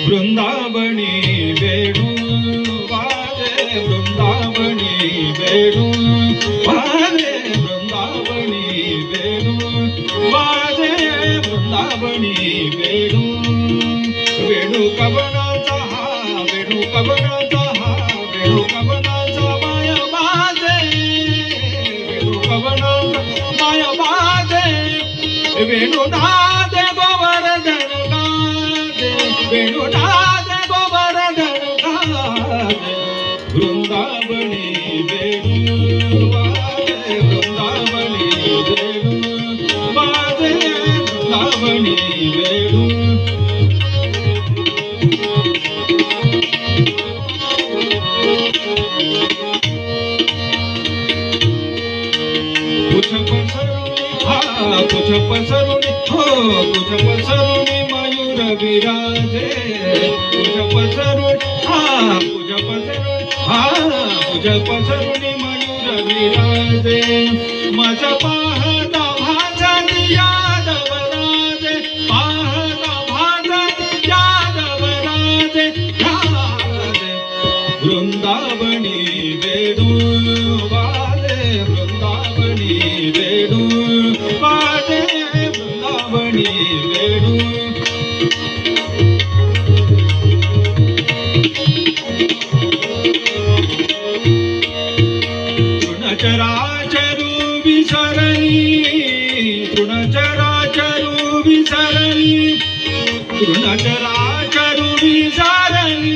वृंदावनी बेडू वाजे वृंदावनी बेडू वाजे वृंदावनी बेडू वाजे वृंदावनी बेडू वेणू कवनाचा हा वेणू कवनाचा हा वेणू कवनाचा माया बाजे वेणू कवनाचा माया बाजे वेणू नादे गोवर्धन गाजे वेणू नादे गोवर्धन गाजे वृंदावनी बेडू वाजे वृंदावनी बेडू वाजे वृंदावनी बेडू कुछ पसरुनी हो कुछ पसरुनी मयूर विराजे कुछ पसरुनी कुछ पसरुनी मयूर विराजे माझा पाहता भाजानी यादव राजे पाहता भाजानी यादव राजे वृंदावनी बेडू वाजे वृंदावनी बेडू वाजे वृंदावनी बेडू तृणचराचरू विसरणी तृणचराचरू विसरणी तृणचराचरू विसरणी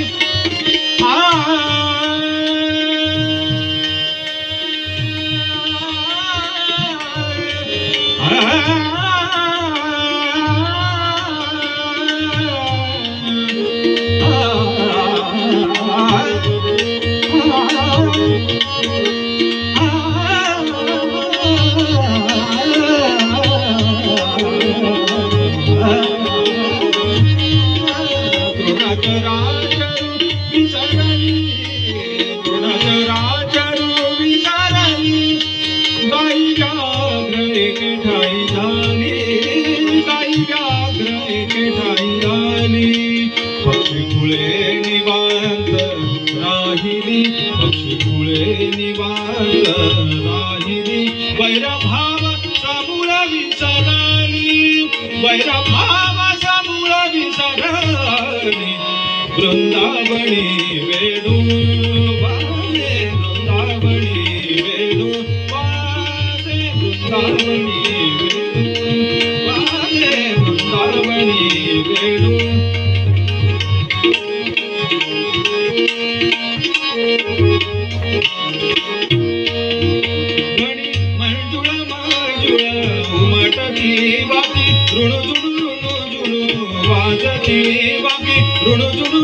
पक्षीकुळे निवांत राहिली पक्षीकुळे निवांत राहिली वैरभाव समूळ विसरली वैरभाव समूळ विसरली वृंदावनी वेणू वाजे वृंदावनी वेणू वाजे वृंदावनी वेणू वाजे वृंदावनी वेणू मंजुळ मंजुळ उमटती वाकी ऋणू जुणू जुणू वाजती वाकी ऋणू जुणू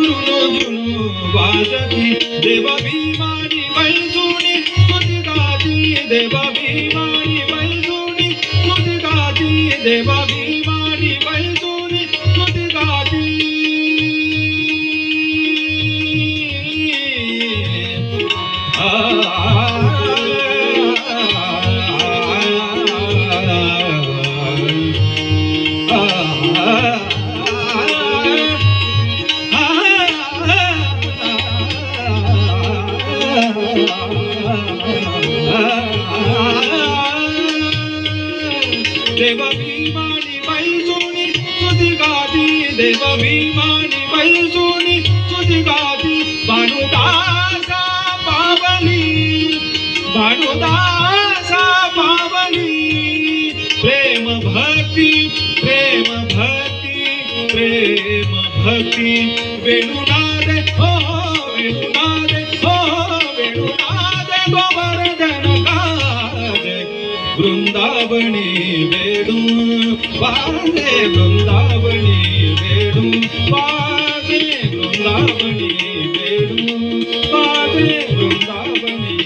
वाजती देवा भीमानी बैसुनी तुझी गाती देवा भीमानी बैसुनी तुझी गाती देवा भीमानी बैसुनी तुझी गाती देवा भीमानी बैसुनी तुझी गाती देवा भीमानी बैसुनी तुझी गाती भानुदासा पावली भानुदासा पावली प्रेम भक्ती प्रेम भक्ती प्रेम भक्ती वेणुनादे हो वेणुनादे हो वेणुनादे गोवर्धन गाजे वृंदावनी बेडू वाजे वृंदावनी बेडू वाजे वृंदावनी बेडू वाजे वृंदावनी